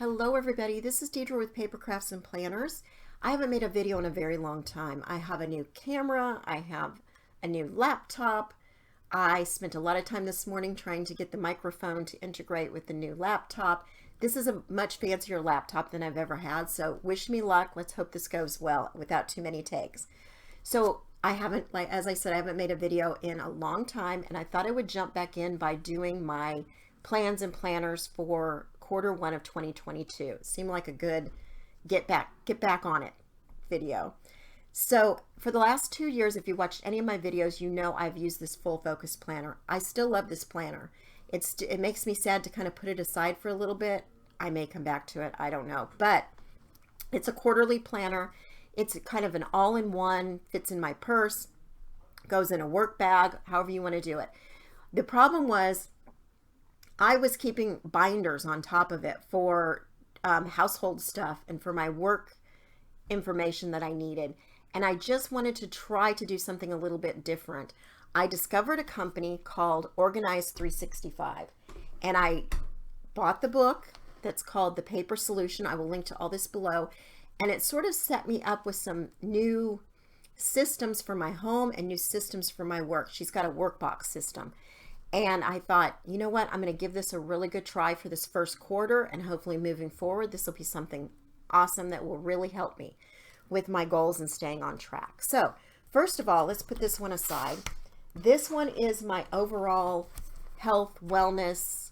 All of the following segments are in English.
Hello everybody, this is Deidre with Paper Crafts and Planners. I haven't made a video in a very long time. I have a new camera, I have a new laptop. I spent a lot of time this morning trying to get the microphone to integrate with the new laptop. This is a much fancier laptop than I've ever had, so wish me luck. Let's hope this goes well without too many takes. So I haven't, as I said, I haven't made a video in a long time, and I thought I would jump back in by doing my plans and planners for Q1 of 2022. It seemed like a good get back on it video. So for the last 2 years, if you watched any of my videos, you know I've used this full focus planner. I still love this planner. It makes me sad to kind of put it aside for a little bit. I may come back to it, I don't know, but it's a quarterly planner. It's kind of an all-in-one, fits in my purse, goes in a work bag, however you want to do it. The problem was I was keeping binders on top of it for household stuff and for my work information that I needed. And I just wanted to try to do something a little bit different. I discovered a company called Organize 365, and I bought the book that's called The Paper Solution. I will link to all this below. And it sort of set me up with some new systems for my home and new systems for my work. She's got a Workbox system. And I thought, you know what, I'm going to give this a really good try for this first quarter, and hopefully moving forward, this will be something awesome that will really help me with my goals and staying on track. So first of all, let's put this one aside. This one is my overall health, wellness,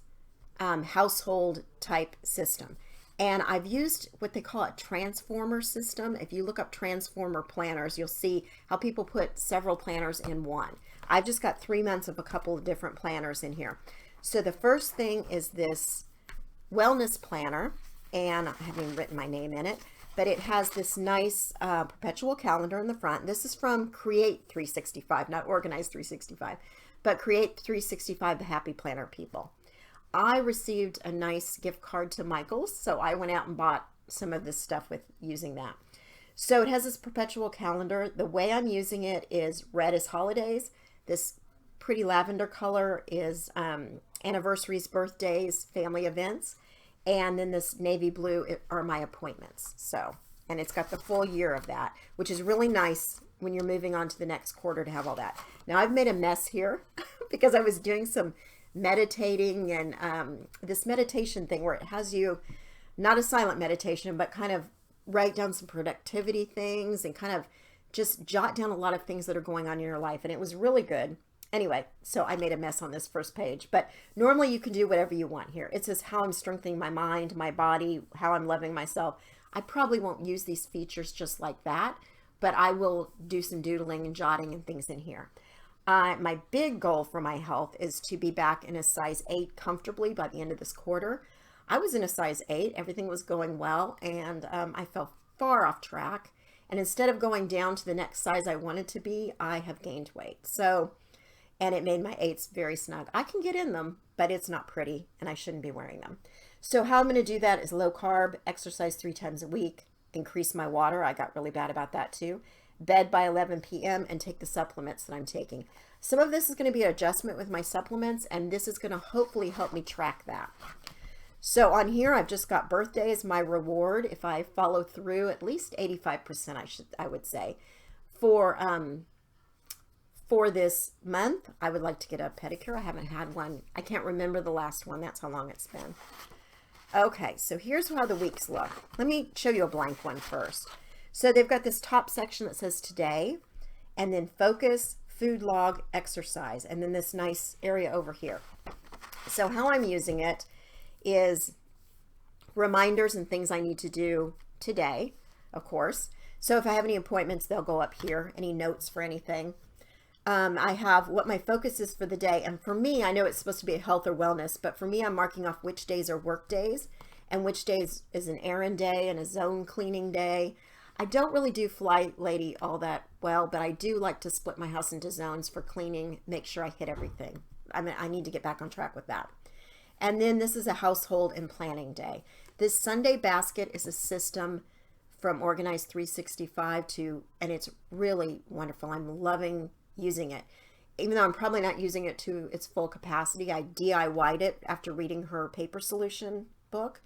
household type system. And I've used what they call a transformer system. If you look up transformer planners, you'll see how people put several planners in one. I've just got 3 months of a couple of different planners in here. So the first thing is this wellness planner, and I haven't even written my name in it, but it has this nice perpetual calendar in the front. This is from Create 365, not Organize 365, but Create 365, the Happy Planner people. I received a nice gift card to Michael's, so I went out and bought some of this stuff with using that. So it has this perpetual calendar. The way I'm using it is red is holidays. This pretty lavender color is anniversaries, birthdays, family events. And then this navy blue are my appointments. So, and it's got the full year of that, which is really nice when you're moving on to the next quarter to have all that. Now I've made a mess here because I was doing some meditating and this meditation thing where it has you, not a silent meditation, but kind of write down some productivity things and kind of just jot down a lot of things that are going on in your life. And it was really good. Anyway, so I made a mess on this first page, but normally you can do whatever you want here. It says how I'm strengthening my mind, my body, how I'm loving myself. I probably won't use these features just like that, but I will do some doodling and jotting and things in here. My big goal for my health is to be back in a size 8 comfortably by the end of this quarter. I was in a size 8, everything was going well, and I fell far off track. And instead of going down to the next size I wanted to be, I have gained weight. So, and it made my 8s very snug. I can get in them, but it's not pretty, and I shouldn't be wearing them. So how I'm going to do that is low carb, exercise 3 times a week, increase my water. I got really bad about that too. Bed by 11 p.m. and take the supplements that I'm taking. Some of this is going to be an adjustment with my supplements, and this is going to hopefully help me track that. So on here, I've just got birthdays, my reward. If I follow through at least 85%, I would say, for this month, I would like to get a pedicure. I haven't had one. I can't remember the last one. That's how long it's been. Okay, so here's how the weeks look. Let me show you a blank one first. So they've got this top section that says today, and then focus, food log, exercise, and then this nice area over here. So how I'm using it is reminders and things I need to do today, of course. So if I have any appointments, they'll go up here, any notes for anything. I have what my focus is for the day. And for me, I know it's supposed to be a health or wellness, but for me, I'm marking off which days are work days and which days is an errand day and a zone cleaning day. I don't really do Fly Lady all that well, but I do like to split my house into zones for cleaning, make sure I hit everything. I mean, I need to get back on track with that. And then this is a household and planning day. This Sunday basket is a system from Organize 365 and it's really wonderful. I'm loving using it. Even though I'm probably not using it to its full capacity, I DIY'd it after reading her Paper Solution book.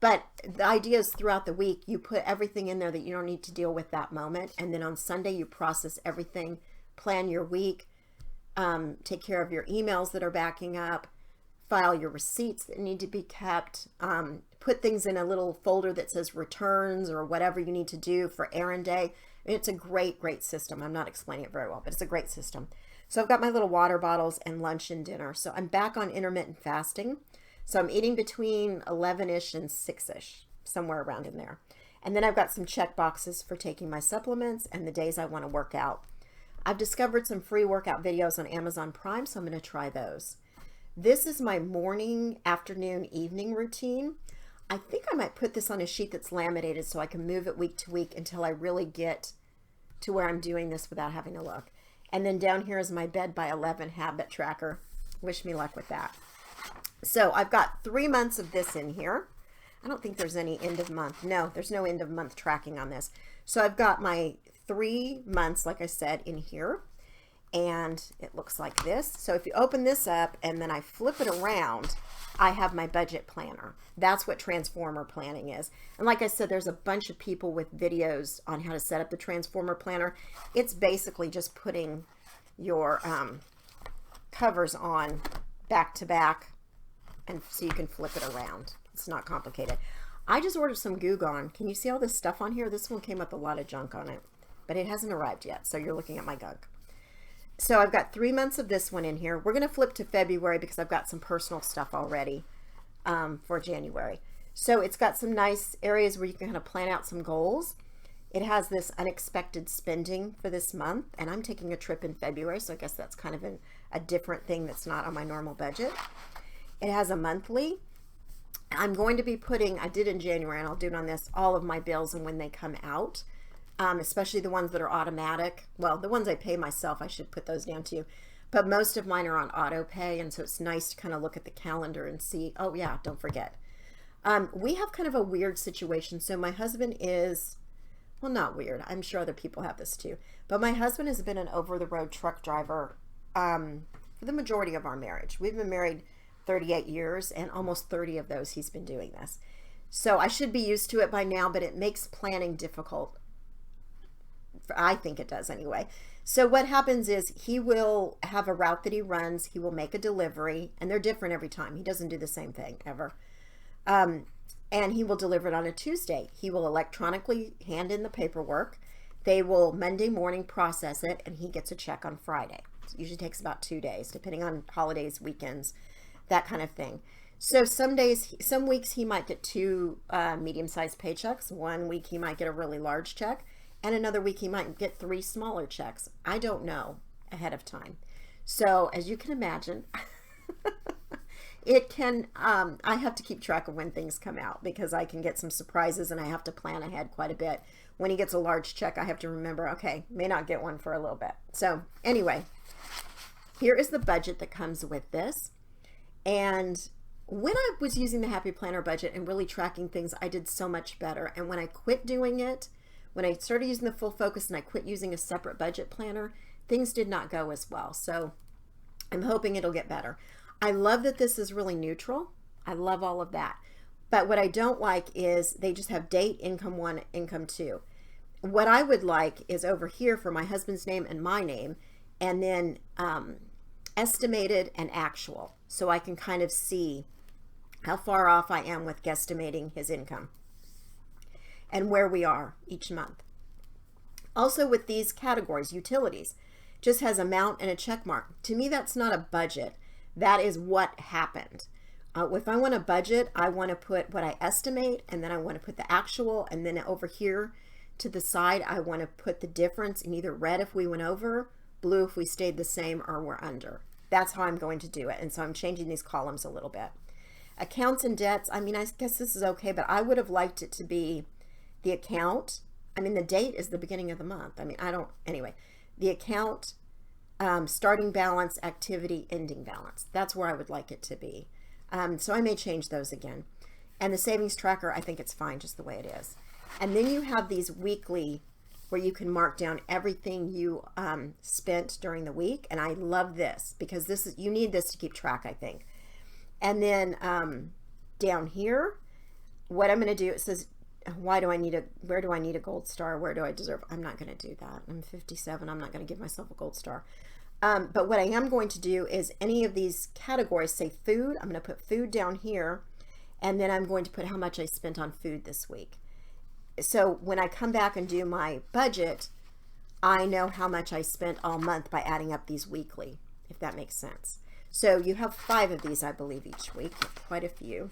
But the idea is throughout the week, you put everything in there that you don't need to deal with that moment. And then on Sunday, you process everything, plan your week, take care of your emails that are backing up, file your receipts that need to be kept, put things in a little folder that says returns or whatever you need to do for errand day. I mean, it's a great, great system. I'm not explaining it very well, but it's a great system. So I've got my little water bottles and lunch and dinner. So I'm back on intermittent fasting. So I'm eating between 11-ish and 6-ish, somewhere around in there. And then I've got some check boxes for taking my supplements and the days I want to work out. I've discovered some free workout videos on Amazon Prime, so I'm going to try those. This is my morning, afternoon, evening routine. I think I might put this on a sheet that's laminated so I can move it week to week until I really get to where I'm doing this without having to look. And then down here is my bed by 11 habit tracker. Wish me luck with that. So I've got 3 months of this in here. I don't think there's any end of month. No, there's no end of month tracking on this. So I've got my 3 months, like I said, in here. And it looks like this. So if you open this up and then I flip it around, I have my budget planner. That's what transformer planning is. And like I said, there's a bunch of people with videos on how to set up the transformer planner. It's basically just putting your covers on back to back, and so you can flip it around. It's not complicated. I just ordered some Goo Gone. Can you see all this stuff on here? This one came with a lot of junk on it, but it hasn't arrived yet. So you're looking at my gunk. So I've got 3 months of this one in here. We're going to flip to February because I've got some personal stuff already for January. So it's got some nice areas where you can kind of plan out some goals. It has this unexpected spending for this month, and I'm taking a trip in February, so I guess that's kind of a different thing that's not on my normal budget. It has a monthly. I'm going to be putting, I did in January, and I'll do it on this, all of my bills and when they come out. Especially the ones that are automatic. Well, the ones I pay myself, I should put those down too. But most of mine are on auto pay, and so it's nice to kind of look at the calendar and see, oh yeah, don't forget. We have kind of a weird situation. So my husband is, well, not weird. I'm sure other people have this too. But my husband has been an over-the-road truck driver for the majority of our marriage. We've been married 38 years, and almost 30 of those he's been doing this. So I should be used to it by now, but it makes planning difficult. I think it does anyway. So what happens is he will have a route that he runs. He will make a delivery, and they're different every time. He doesn't do the same thing ever. And he will deliver it on a Tuesday. He will electronically hand in the paperwork. They will Monday morning process it, and he gets a check on Friday. It usually takes about 2 days, depending on holidays, weekends, that kind of thing. So some weeks he might get 2 medium-sized paychecks. 1 week he might get a really large check. And another week he might get 3 smaller checks. I don't know ahead of time. So as you can imagine, it can, I have to keep track of when things come out because I can get some surprises and I have to plan ahead quite a bit. When he gets a large check, I have to remember, okay, may not get one for a little bit. So anyway, here is the budget that comes with this. And when I was using the Happy Planner budget and really tracking things, I did so much better. And when I quit doing it, when I started using the full focus and I quit using a separate budget planner, things did not go as well. So I'm hoping it'll get better. I love that this is really neutral. I love all of that. But what I don't like is they just have date, income 1, income 2. What I would like is over here for my husband's name and my name, and then estimated and actual. So I can kind of see how far off I am with guesstimating his income and where we are each month. Also with these categories, utilities, just has amount and a check mark. To me, that's not a budget. That is what happened. If I want a budget, I want to put what I estimate, and then I want to put the actual, and then over here to the side, I want to put the difference in either red if we went over, blue if we stayed the same, or we're under. That's how I'm going to do it. And so I'm changing these columns a little bit. Accounts and debts, I mean, I guess this is okay, but I would have liked it to be the account. I mean, the date is the beginning of the month. I mean, anyway, the account, starting balance, activity, ending balance. That's where I would like it to be. So I may change those again. And the savings tracker, I think it's fine just the way it is. And then you have these weekly where you can mark down everything you spent during the week. And I love this because you need this to keep track, I think. And then down here, what I'm going to do, it says, where do I need a gold star? Where do I deserve? I'm not going to do that. I'm 57. I'm not going to give myself a gold star. But what I am going to do is any of these categories, say food, I'm going to put food down here, and then I'm going to put how much I spent on food this week. So when I come back and do my budget, I know how much I spent all month by adding up these weekly, if that makes sense. So you have 5 of these, I believe, each week, quite a few.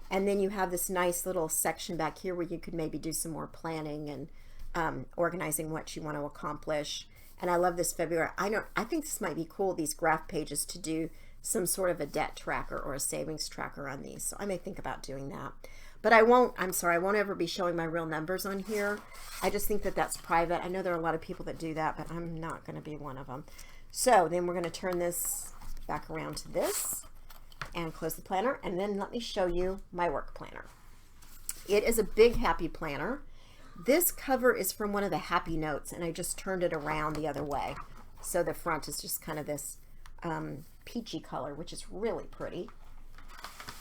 And then you have this nice little section back here where you could maybe do some more planning and organizing what you want to accomplish. And I love this February. I think this might be cool, these graph pages, to do some sort of a debt tracker or a savings tracker on these. So I may think about doing that. But I won't ever be showing my real numbers on here. I just think that that's private. I know there are a lot of people that do that, but I'm not going to be one of them. So then we're going to turn this back around to this and close the planner. And then let me show you my work planner. It is a big happy planner. This cover is from one of the happy notes, and I just turned it around the other way. So the front is just kind of this peachy color, which is really pretty.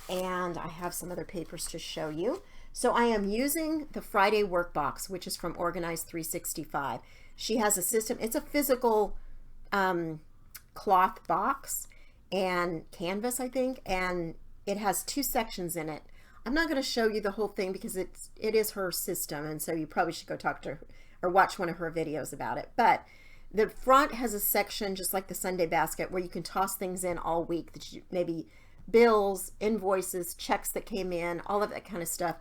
And I have some other papers to show you. So I am using the Friday Workbox, which is from Organize 365. She has a system. It's a physical cloth box and canvas, I think, and it has 2 sections in it. I'm not going to show you the whole thing because it is her system, and so you probably should go talk to her or watch one of her videos about it. But the front has a section just like the Sunday basket where you can toss things in all week, that you, maybe bills, invoices, checks that came in, all of that kind of stuff,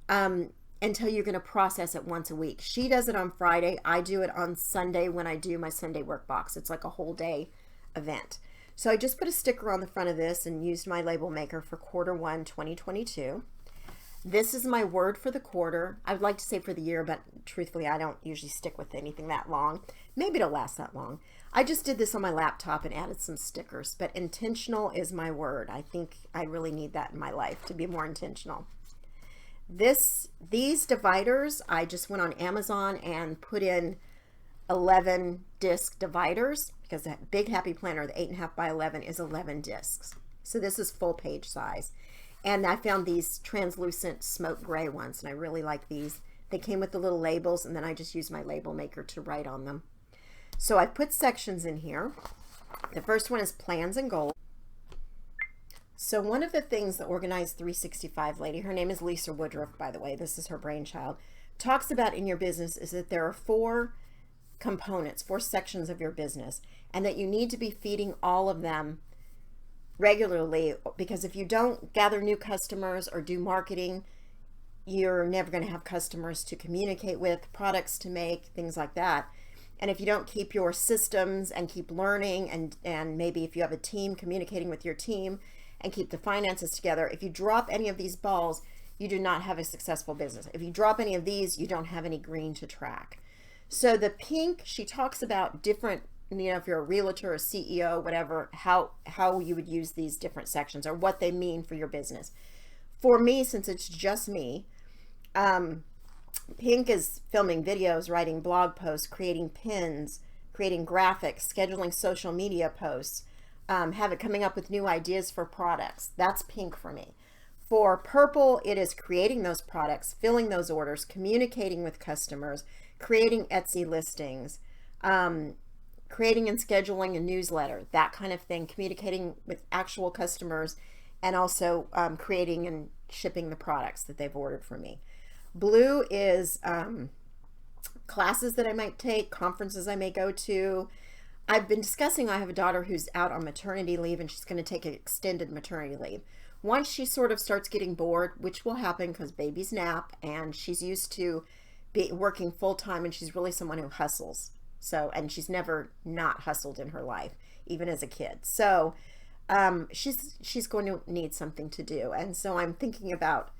until you're going to process it once a week. She does it on Friday. I do it on Sunday when I do my Sunday Workbox. It's like a whole day event. So I just put a sticker on the front of this and used my label maker for Q1 2022. This is my word for the quarter. I would like to say for the year, but truthfully, I don't usually stick with anything that long. Maybe it'll last that long. I just did this on my laptop and added some stickers, but intentional is my word. I think I really need that in my life to be more intentional. These dividers, I just went on Amazon and put in 11 disc dividers, because that big happy planner, the 8.5 by 11, is 11 discs. So this is full page size. And I found these translucent smoke gray ones, and I really like these. They came with the little labels, and then I just used my label maker to write on them. So I put sections in here. The first one is plans and goals. So one of the things the Organize 365 lady, her name is Lisa Woodruff, by the way, this is her brainchild, talks about in your business is that there are 4 components, 4 sections of your business, and that you need to be feeding all of them regularly, because if you don't gather new customers or do marketing, you're never going to have customers to communicate with, products to make, things like that. And if you don't keep your systems and keep learning, and maybe if you have a team, communicating with your team and keep the finances together, if you drop any of these balls, you do not have a successful business. If you drop any of these, you don't have any green to track. So the pink, she talks about different, if you're a realtor, a CEO, whatever, how you would use these different sections or what they mean for your business. For me, since it's just me, pink is filming videos, writing blog posts, creating pins, creating graphics, scheduling social media posts, coming up with new ideas for products. That's pink for me. For purple, it is creating those products, filling those orders, communicating with customers, creating Etsy listings, creating and scheduling a newsletter, that kind of thing, communicating with actual customers, and also creating and shipping the products that they've ordered from me. Blue is classes that I might take, conferences I may go to. I've been discussing, I have a daughter who's out on maternity leave, and she's going to take an extended maternity leave. Once she sort of starts getting bored, which will happen because babies nap, and she's used to working full-time, and she's really someone who hustles. So, and she's never not hustled in her life, even as a kid. So she's going to need something to do. And so I'm thinking about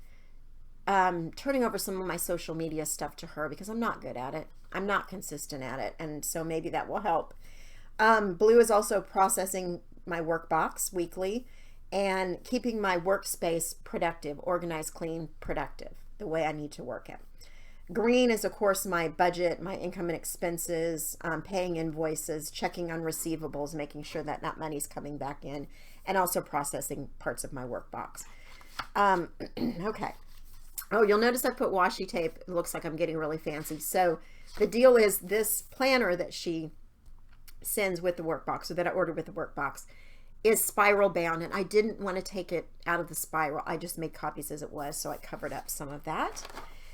turning over some of my social media stuff to her, because I'm not good at it. I'm not consistent at it. And so maybe that will help. Blue is also processing my Workbox weekly and keeping my workspace productive, organized, clean, productive, the way I need to work it. Green is, of course, my budget, my income and expenses, paying invoices, checking on receivables, making sure that that money's coming back in, and also processing parts of my Workbox. Okay, Oh, you'll notice I put washi tape. It looks like I'm getting really fancy. So the deal is this planner that she sends with the workbox, or that I ordered with the workbox, is spiral bound, and I didn't want to take it out of the spiral. I just made copies as it was, so I covered up some of that.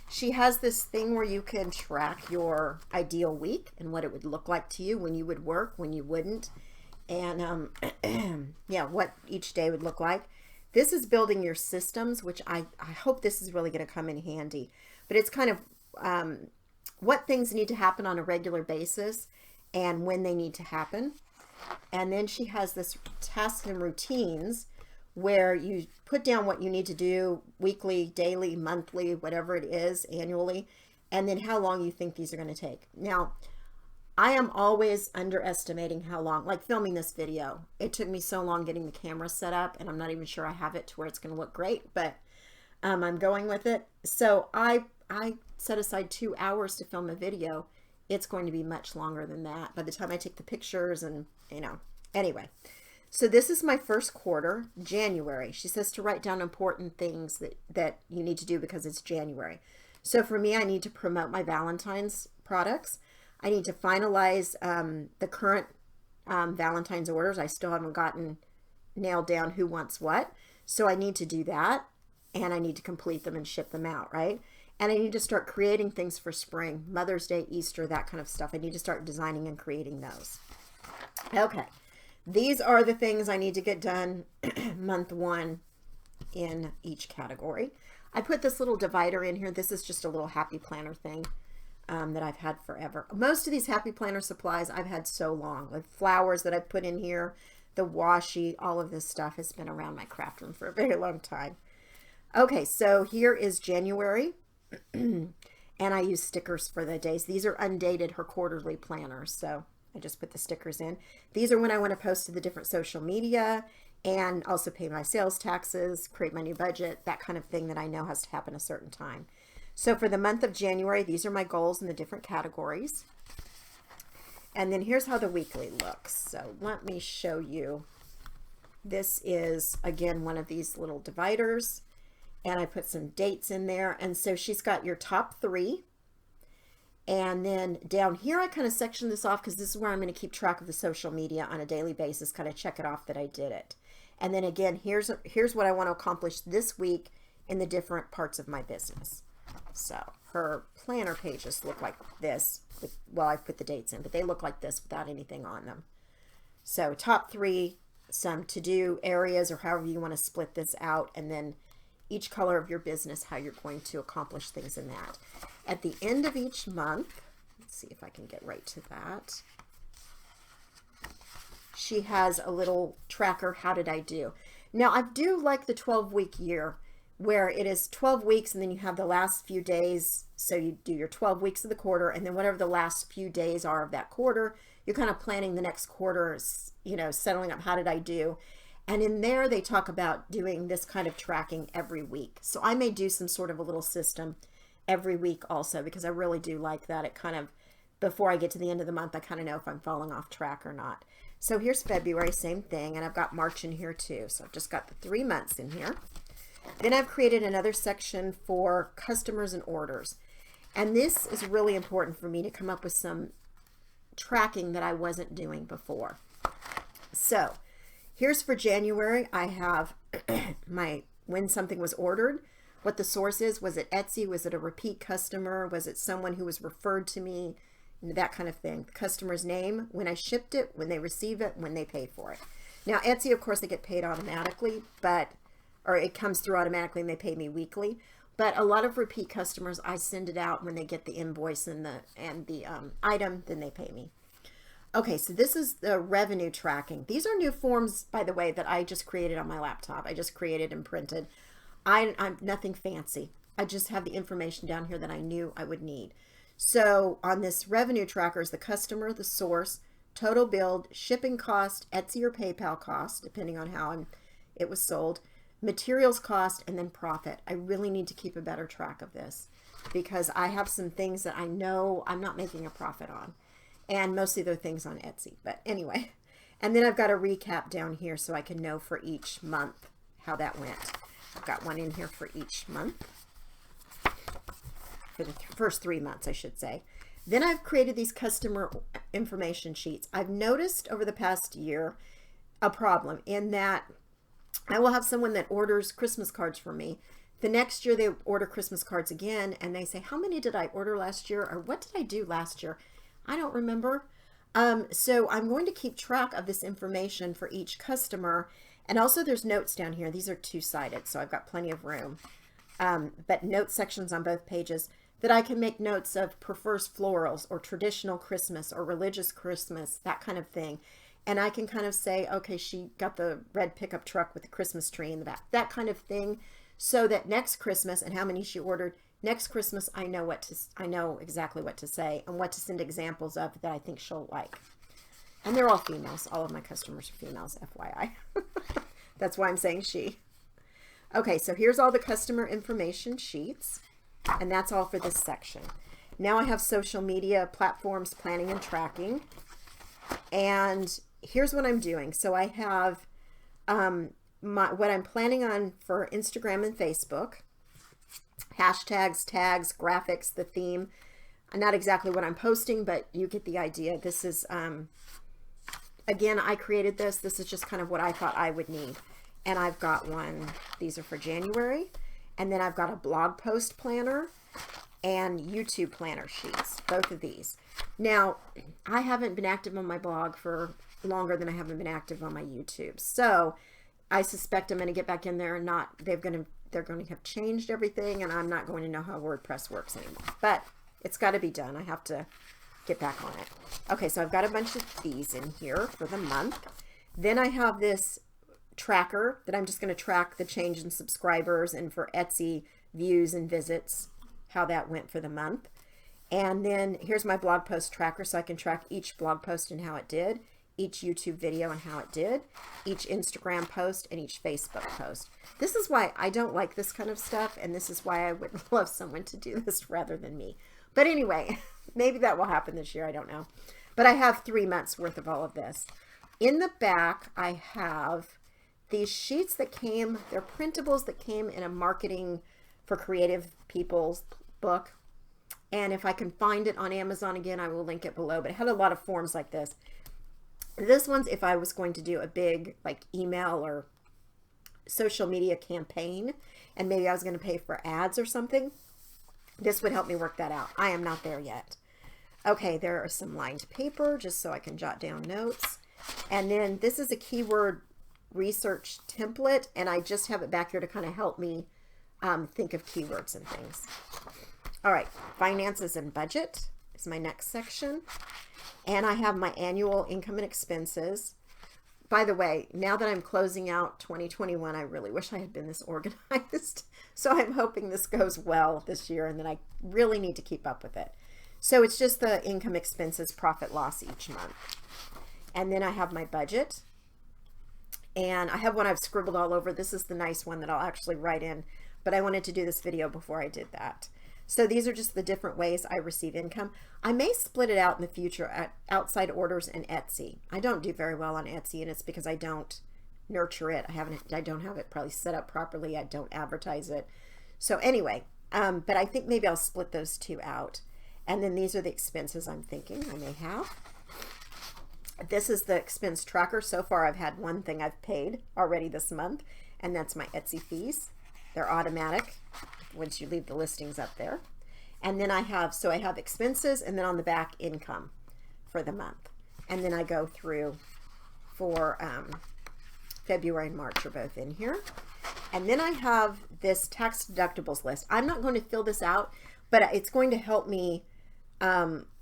She has this thing where you can track your ideal week and what it would look like to you, when you would work, when you wouldn't, and yeah, what each day would look like. This is building your systems, which I hope this is really going to come in handy. But it's kind of what things need to happen on a regular basis and when they need to happen. And then she has this tasks and routines where you put down what you need to do weekly, daily, monthly, whatever it is, annually, and then how long you think these are going to take. Now, I am always underestimating how long, like filming this video. It took me so long getting the camera set up, and I'm not even sure I have it to where it's going to look great, but I'm going with it. So I set aside 2 hours to film a video. It's going to be much longer than that by the time I take the pictures and, you know, anyway. So this is my first quarter, January. She says to write down important things that you need to do because it's January. So for me, I need to promote my Valentine's products. I need to finalize the current Valentine's orders. I still haven't gotten nailed down who wants what. So I need to do that, and I need to complete them and ship them out, right? And I need to start creating things for spring, Mother's Day, Easter, that kind of stuff. I need to start designing and creating those. Okay, these are the things I need to get done month 1 in each category. I put this little divider in here. This is just a little happy planner thing that I've had forever. Most of these happy planner supplies I've had so long. The flowers that I've put in here, the washi, all of this stuff has been around my craft room for a very long time. Okay, so here is January. And I use stickers for the days. These are undated, her quarterly planners, so I just put the stickers in. These are when I want to post to the different social media and also pay my sales taxes, create my new budget, that kind of thing that I know has to happen a certain time. So for the month of January, these are my goals in the different categories. And then here's how the weekly looks. So let me show you. This is, again, one of these little dividers. And I put some dates in there. And so she's got your top 3. And then down here, I kind of sectioned this off because this is where I'm going to keep track of the social media on a daily basis, kind of check it off that I did it. And then again, here's what I want to accomplish this week in the different parts of my business. So her planner pages look like this. Well, I've put the dates in, but they look like this without anything on them. So top 3, some to-do areas, or however you want to split this out, and then each color of your business, how you're going to accomplish things in that. At the end of each month, let's see if I can get right to that. She has a little tracker, how did I do? Now, I do like the 12-week year, where it is 12 weeks and then you have the last few days. So you do your 12 weeks of the quarter, and then whatever the last few days are of that quarter, you're kind of planning the next quarter, you know, settling up how did I do. And in there, they talk about doing this kind of tracking every week. So I may do some sort of a little system every week also, because I really do like that. It kind of, before I get to the end of the month, I kind of know if I'm falling off track or not. So here's February, same thing. And I've got March in here too. So I've just got the 3 months in here. Then I've created another section for customers and orders. And this is really important for me to come up with some tracking that I wasn't doing before. So here's for January. I have my when something was ordered, what the source is. Was it Etsy? Was it a repeat customer? Was it someone who was referred to me? That kind of thing. The customer's name, when I shipped it, when they receive it, when they pay for it. Now Etsy, of course, they get paid automatically, or it comes through automatically and they pay me weekly. But a lot of repeat customers, I send it out when they get the invoice and the item, then they pay me. Okay, so this is the revenue tracking. These are new forms, by the way, that I just created on my laptop. I just created and printed. I'm nothing fancy. I just have the information down here that I knew I would need. So on this revenue tracker is the customer, the source, total billed, shipping cost, Etsy or PayPal cost, depending on how it was sold, materials cost, and then profit. I really need to keep a better track of this because I have some things that I know I'm not making a profit on. And mostly they're things on Etsy. But anyway, and then I've got a recap down here so I can know for each month how that went. I've got one in here for each month. for the first 3 months, I should say. Then I've created these customer information sheets. I've noticed over the past year a problem in that I will have someone that orders Christmas cards from me. The next year they order Christmas cards again and they say, how many did I order last year? Or what did I do last year? I don't remember. So I'm going to keep track of this information for each customer. And also there's notes down here. These are two-sided, so I've got plenty of room. But note sections on both pages that I can make notes of prefers florals or traditional Christmas or religious Christmas, that kind of thing. And I can kind of say, okay, she got the red pickup truck with the Christmas tree in the back, that kind of thing. So that next Christmas and how many she ordered, next Christmas, I know exactly what to say and what to send examples of that I think she'll like. And they're all females. All of my customers are females, FYI. That's why I'm saying she. Okay, so here's all the customer information sheets, and that's all for this section. Now I have social media platforms, planning and tracking, and here's what I'm doing. So I have what I'm planning on for Instagram and Facebook, hashtags, tags, graphics, the theme. Not exactly what I'm posting, but you get the idea. This is, again, I created this. This is just kind of what I thought I would need. And I've got one, these are for January. And then I've got a blog post planner and YouTube planner sheets, both of these. Now, I haven't been active on my blog for longer than I haven't been active on my YouTube. So I suspect I'm going to get back in there and they're going to have changed everything and I'm not going to know how WordPress works anymore. But it's got to be done. I have to get back on it. Okay, so I've got a bunch of these in here for the month. Then I have this tracker that I'm just going to track the change in subscribers and for Etsy views and visits, how that went for the month. And then here's my blog post tracker, so I can track each blog post and how it did, each YouTube video and how it did, each Instagram post and each Facebook post. This is why I don't like this kind of stuff, and this is why I would love someone to do this rather than me. But anyway, maybe that will happen this year, I don't know. But I have 3 months worth of all of this. In the back, I have these sheets that came, they're printables that came in a marketing for creative people's book. And if I can find it on Amazon again, I will link it below. But it had a lot of forms like this. This one's if I was going to do a big like email or social media campaign, and maybe I was going to pay for ads or something. This would help me work that out. I am not there yet. Okay, there are some lined paper just so I can jot down notes. And then this is a keyword research template, and I just have it back here to kind of help me think of keywords and things. All right, finances and budget is my next section. And I have my annual income and expenses. By the way, now that I'm closing out 2021, I really wish I had been this organized. So I'm hoping this goes well this year and that I really need to keep up with it. So it's just the income, expenses, profit, loss each month. And then I have my budget. And I have one I've scribbled all over. This is the nice one that I'll actually write in, but I wanted to do this video before I did that. So these are just the different ways I receive income. I may split it out in the future at outside orders and Etsy. I don't do very well on Etsy, and it's because I don't nurture it. I don't have it probably set up properly. I don't advertise it. So anyway, but I think maybe I'll split those two out. And then these are the expenses I'm thinking I may have. This is the expense tracker. So far I've had one thing I've paid already this month, and that's my Etsy fees. They're automatic once you leave the listings up there. And then I have expenses, and then on the back income for the month. And then I go through for February and March are both in here. And then I have this tax deductibles list. I'm not going to fill this out, but it's going to help me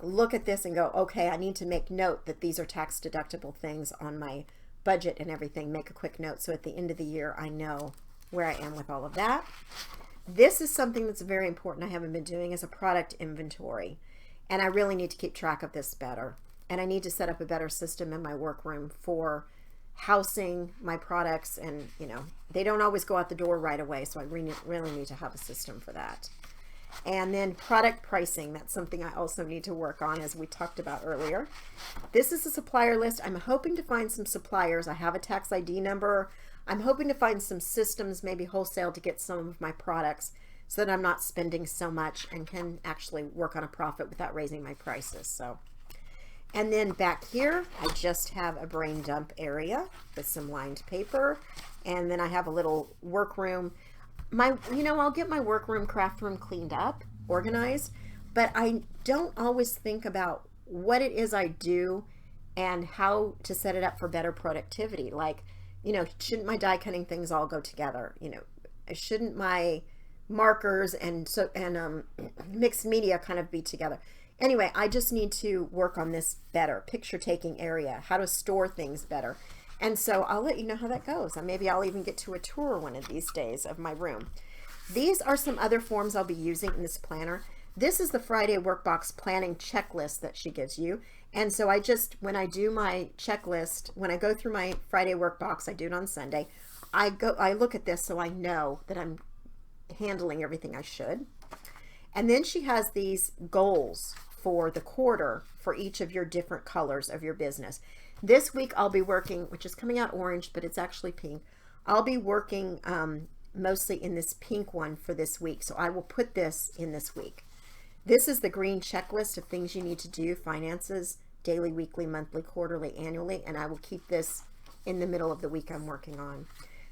look at this and go, okay, I need to make note that these are tax deductible things on my budget and everything. Make a quick note so at the end of the year I know where I am with all of that. This is something that's very important I haven't been doing, is a product inventory, and I really need to keep track of this better. And I need to set up a better system in my workroom for housing my products, and you know, they don't always go out the door right away, so I really need to have a system for that. And then product pricing, that's something I also need to work on, as we talked about earlier. This is a supplier list. I'm hoping to find some suppliers. I have a tax ID number. I'm hoping to find some systems, maybe wholesale, to get some of my products so that I'm not spending so much and can actually work on a profit without raising my prices. So, and then back here, I just have a brain dump area with some lined paper. And then I have a little workroom. I'll get my workroom, craft room cleaned up, organized, but I don't always think about what it is I do and how to set it up for better productivity. Like, shouldn't my die cutting things all go together? Shouldn't my markers and mixed media kind of be together? Anyway, I just need to work on this better, picture taking area, how to store things better. And so I'll let you know how that goes. And maybe I'll even get to a tour one of these days of my room. These are some other forms I'll be using in this planner. This is the Friday Workbox planning checklist that she gives you. And so when I do my checklist, when I go through my Friday Workbox, I do it on Sunday, I look at this so I know that I'm handling everything I should. And then she has these goals for the quarter for each of your different colors of your business. This week I'll be working, which is coming out orange, but it's actually pink. I'll be working mostly in this pink one for this week. So I will put this in this week. This is the green checklist of things you need to do, finances, daily, weekly, monthly, quarterly, annually, and I will keep this in the middle of the week I'm working on.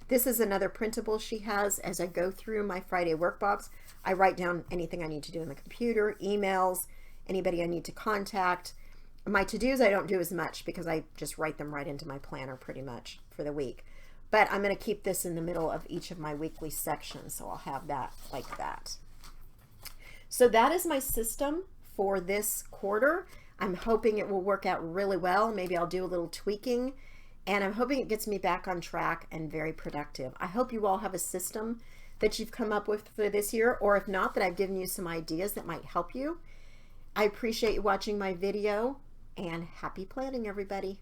This is another printable she has. As I go through my Friday Workbox, I write down anything I need to do in the computer, emails, anybody I need to contact. My to-dos I don't do as much because I just write them right into my planner pretty much for the week. But I'm going to keep this in the middle of each of my weekly sections, so I'll have that like that. So that is my system for this quarter. I'm hoping it will work out really well. Maybe I'll do a little tweaking, and I'm hoping it gets me back on track and very productive. I hope you all have a system that you've come up with for this year, or if not, that I've given you some ideas that might help you. I appreciate you watching my video, and happy planning, everybody.